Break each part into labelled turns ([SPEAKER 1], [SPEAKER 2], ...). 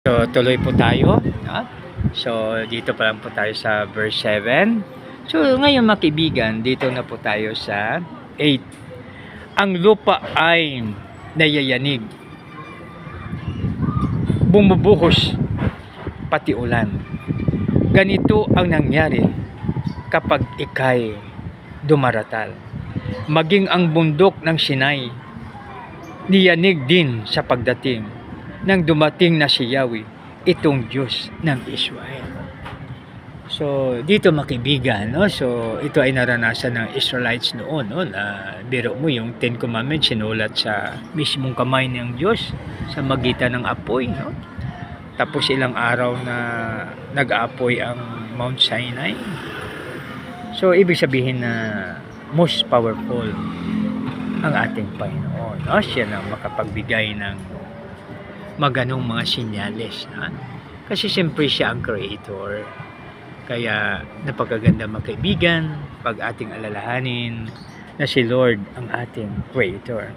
[SPEAKER 1] So, tuloy po tayo. No? So, dito pa lang po tayo sa verse 7. So, ngayon mga kaibigan, dito na po tayo sa 8. Ang lupa ay nayayanig. Bumubuhos pati ulan. Ganito ang nangyari kapag ikay dumaratal. Maging ang bundok ng Sinai, niyanig din sa pagdating nang dumating na si Yahweh, itong Diyos ng Israel. So, dito makibigan, no? So, ito ay naranasan ng Israelites noon, no? Biro mo yung 10 Commandments sinulat sa mismong kamay ng Diyos sa magitan ng apoy, no? Tapos ilang araw na nag-aapoy ang Mount Sinai. So, ibig sabihin na most powerful ang ating Panginoon, no? Siya na makapagbigay ng maganong mga sinyales, ha? Kasi siyempre siya ang creator. Kaya napakaganda mga kaibigan pag ating alalahanin na si Lord ang ating creator.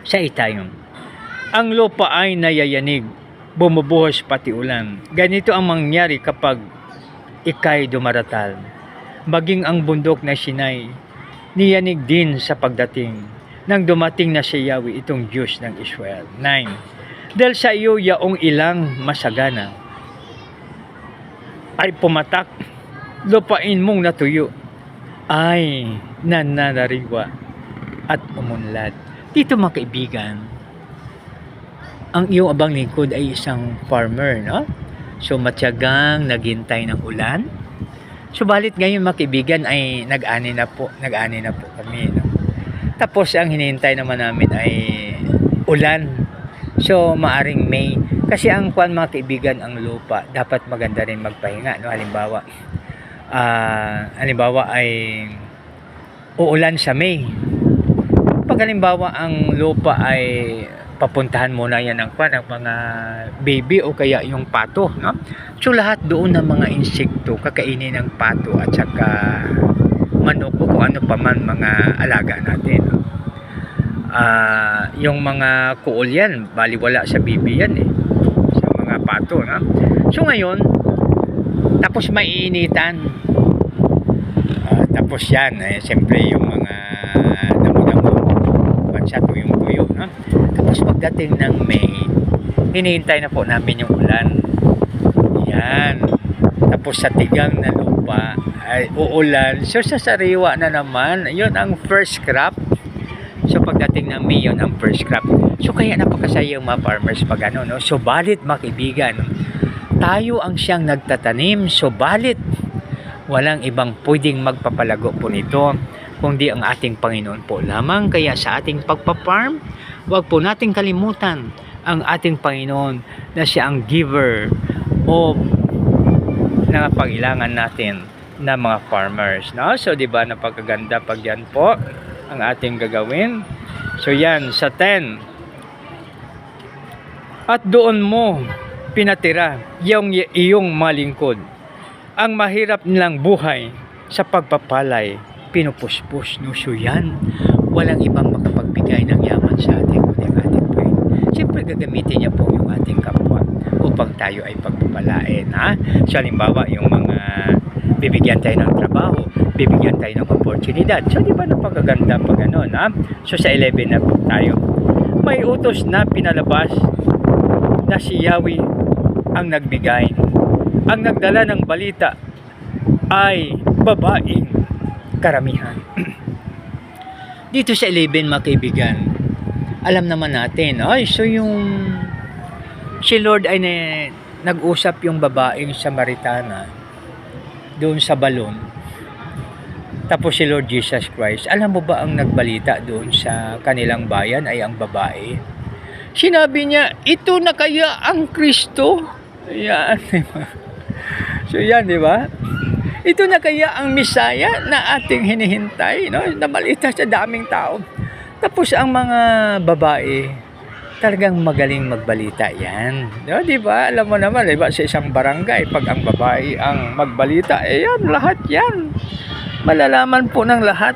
[SPEAKER 1] Sa itayong ang lupa ay nayayanig, bumubuhos pati ulan. Ganito ang mangyari kapag ikay dumaratal. Maging ang bundok na Sinai, niyanig din sa pagdating nang dumating na si Yahweh, itong Diyos ng Israel. 9. Dahil sa iyo yaong ilang masagana ay pumatak, lupain mong natuyo ay nananariwa at umunlad. Dito mga kaibigan, ang iyong abang lingkod ay isang farmer, no? So matyagang naghintay ng ulan. Subalit ngayon mga kaibigan ay nag-ani na po kami, no? Tapos ang hinihintay naman namin ay ulan. So maaring May. Kasi ang kwan mga kaibigan, ang lupa dapat maganda rin magpahinga, no? Halimbawa ay uulan sa May. Pag halimbawa ang lupa ay papuntahan muna yan ng kwan, ang mga baby o kaya yung pato, no? So lahat doon ng mga insekto kakainin ng pato at saka manok o kung ano pa man mga alaga natin. Yung mga kuol yan, baliwala sa bibi yan sa mga pato, no? So ngayon, tapos maiinitan. Tapos yan, siyempre yung mga damo-damo, bansa tuyong-tuyo, no? Tapos pagdating ng May, hinihintay na po namin yung ulan. Yan. Tapos sa tigang na lupa ay uulan. So sa sariwa na naman, yun ang first crop. So pagdating ng May, yun ang first crop. So kaya napakasaya yung mga farmers pag ano, no? Subalit mga kaibigan, tayo ang siyang nagtatanim. Subalit walang ibang pwedeng magpapalago po nito kundi ang ating Panginoon po lamang. Kaya sa ating pagpaparm, huwag po nating kalimutan ang ating Panginoon na siya ang giver o nangapangailangan natin na mga farmers, no? So di ba napakaganda pag yan po ang ating gagawin. So yan sa 10. At doon mo pinatira yung iyong malingkod. Ang mahirap nilang buhay sa pagpapalay, pinupuspos, no? So yan, walang ibang makapagbigay ng yaman sa ating kundi ang ating Panginoon. Siyempre gagamitin niya po yung ating kapwa upang tayo ay pagpapalain, ha? So halimbawa yung mga bibigyan tayo ng trabaho, bibigyan tayo ng oportunidad. So di ba napakaganda pag ano, ha? So sa 11 na po tayo. May utos na pinalabas na si Yahweh ang nagbigay. Ang nagdala ng balita ay babaeng karamihan. Dito sa 11 mga kaibigan, alam naman natin, so yung si Lord ay nag-usap yung babaeng Samaritana doon sa balon. Tapos si Lord Jesus Christ, alam mo ba ang nagbalita doon sa kanilang bayan ay ang babae? Sinabi niya, ito na kaya ang Kristo? Yan. So yan, di ba? Ito na kaya ang Misaya na ating hinihintay, no? Nabalita sa daming tao. Tapos ang mga babae, talagang magaling magbalita yan. No, di ba? Alam mo naman, di ba, sa isang barangay, pag ang babae ang magbalita, yan, lahat yan. Malalaman po ng lahat.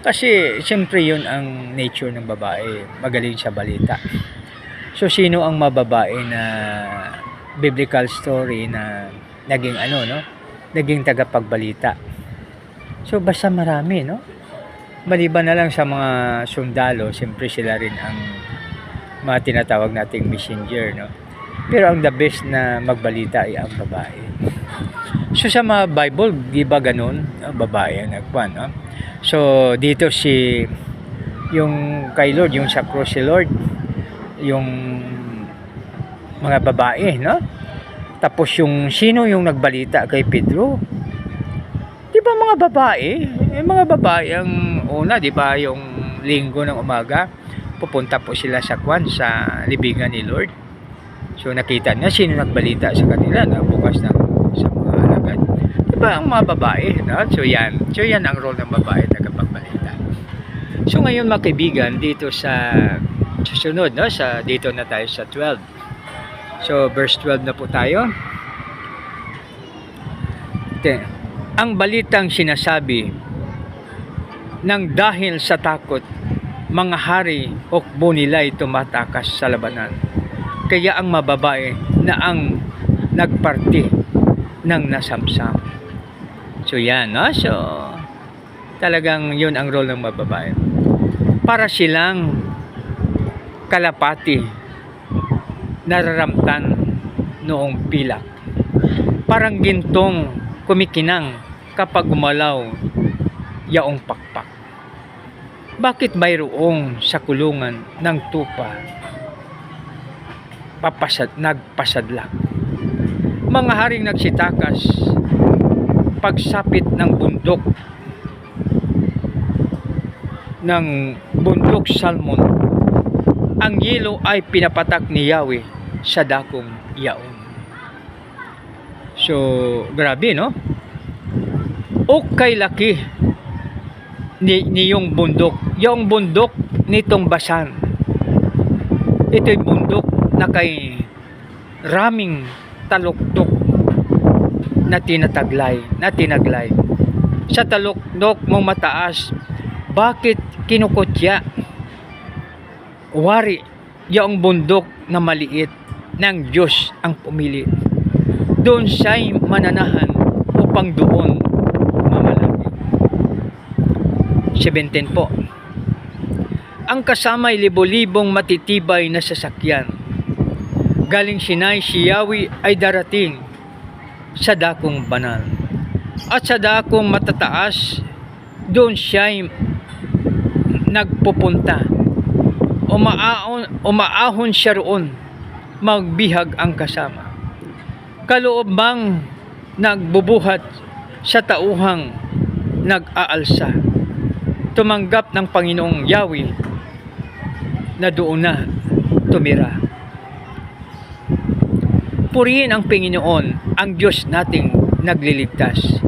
[SPEAKER 1] Kasi, siyempre yun ang nature ng babae. Magaling sa balita. So sino ang mababae na biblical story na naging no? Naging tagapagbalita. So basta marami, no? Maliban na lang sa mga sundalo, siyempre sila rin ang mga tinatawag nating messenger, no? Pero ang the best na magbalita ay ang babae. So sa mga Bible, di ba ganun? Babae ang nagkuhan, no? So dito yung kay Lord, yung sa cross si Lord, yung mga babae, no? Tapos sino yung nagbalita kay Pedro? Di ba mga babae? Mga babae ang una, di ba, yung linggo ng umaga, pupunta po sila sa libigan ni Lord. So nakita na sino nagbalita sa kanila na bukas sa mga alagad. Di ba ang mga babae, no? So yan ang role ng babae, tagapagbalita. So ngayon mga kaibigan, dito sa susunod, no? Dito na tayo sa 12. So verse 12 na po tayo. Ang balitang sinasabi ng dahil sa takot, mga hari hukbo nila'y tumatakas sa labanan. Kaya ang mababae na ang nagparti ng nasamsam. So yan, no? So talagang yun ang role ng mababae. Para silang kalapati nararamtan noong pilak. Parang gintong kumikinang kapag gumalaw yaong pakpak. Bakit mayroong sa kulungan ng tupa nagpasadlak? Mga haring nagsitakas pagsapit ng bundok Salmon. Ang yelo ay pinapatak ni Yahweh sa dakong yaon. So grabe, no? O kay laki ni yung bundok. Yung bundok nitong Basan. Ito'y bundok na kay raming taluktok na tinaglay. Sa taluktok mong mataas, bakit kinukutya? Wari, yung bundok na maliit ng Diyos ang pumili. Doon siya'y mananahan upang doon mamalagi. 17 po. Ang kasama'y libo-libong matitibay na sasakyan. Galing Sinai si Yahweh ay darating sa dakong banal. At sa dakong matataas, doon siya'y nagpupunta. Umaahon siya roon, magbihag ang kasama. Kaloob bang nagbubuhat sa tauhang nag-aalsa, tumanggap ng Panginoong Yahweh na doon na tumira. Purihin ang Panginoon, ang Diyos nating nagliligtas.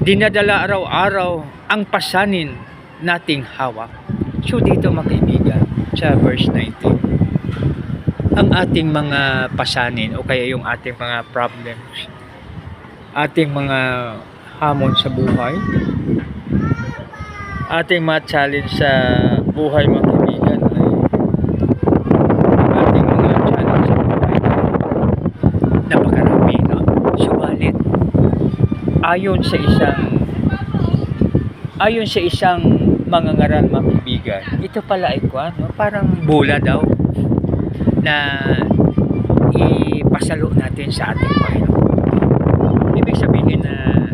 [SPEAKER 1] Dinadala araw-araw ang pasanin nating hawak. So dito mga kaibigan, sa verse 19, ang ating mga pasanin o kaya yung ating mga problems, ating mga hamon sa buhay, ating mga challenge sa buhay mga kaibigan, ating mga challenge sa buhay, napakarami, no? Subalit, ayon sa isang mangangaral mga kaibigan, ito pala ay parang bula daw na ipasalo natin sa ating Panginoon. Ibig sabihin na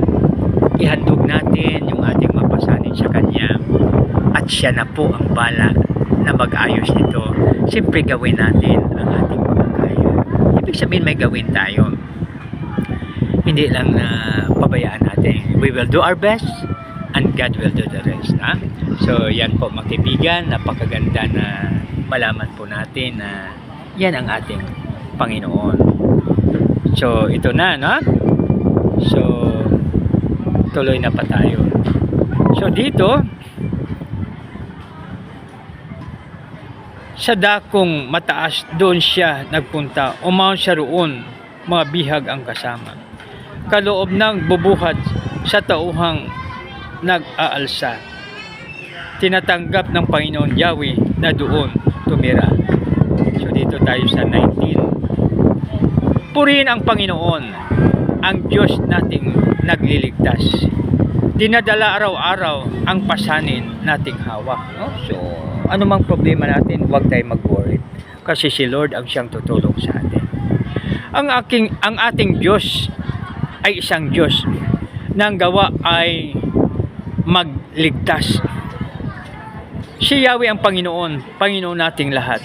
[SPEAKER 1] ihandog natin yung ating mapasanin sa Kanya at siya na po ang bala na mag-ayos nito. Siyempre gawin natin ang ating makakaya. Ibig sabihin may gawin tayo. Hindi lang na pabayaan natin. We will do our best and God will do the rest. Ha? So yan po mga kaibigan, napakaganda na malaman po natin na yan ang ating Panginoon. So ito na, no? So tuloy na pa tayo. So dito sa dakong mataas, doon siya nagpunta. Umahon siya roon, mga bihag ang kasama. Kaloob ng bubuhat sa tauhang nag-aalsa. Tinatanggap ng Panginoon Yahweh na doon tumira. So So dito tayo sa 19. Purihin ang Panginoon, ang Diyos nating nagliligtas. Dinadala araw-araw ang pasanin nating hawak. No? So, anumang problema natin, huwag tayo mag-worry. Kasi si Lord ang siyang tutulong sa atin. Ang ating Diyos ay isang Diyos na ang gawa ay magligtas. Si Yahweh ang Panginoon, Panginoon nating lahat.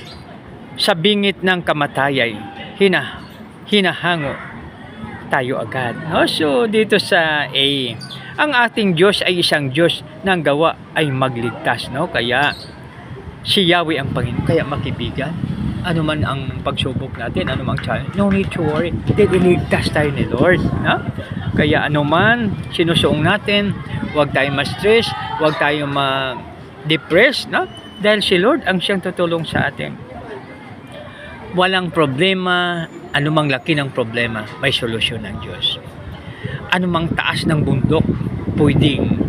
[SPEAKER 1] Sa bingit ng kamatayay, hinahango tayo agad. No? So, dito sa A, ang ating Diyos ay isang Diyos na ang gawa ay magligtas. No? Kaya, si Yahweh ang Panginoon. Kaya makibigan, ano man ang pagsubok natin, ano mang challenge, no need to worry. Iligtas tayo ni Lord. No? Kaya ano man sinusuong natin, huwag tayong ma-stress, huwag tayong ma-depress. No? Dahil si Lord ang siyang tutulong sa atin. Walang problema, anumang laki ng problema, may solusyon ng Diyos. Anumang taas ng bundok, pwedeng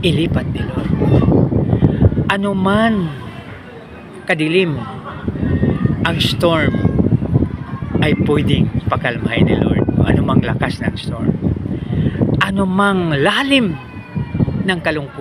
[SPEAKER 1] ilipat ni Lord. Anuman kadilim ang storm ay pwedeng pakalmahin ni Lord. Anumang lakas ng storm, anumang lalim ng kalungkutan,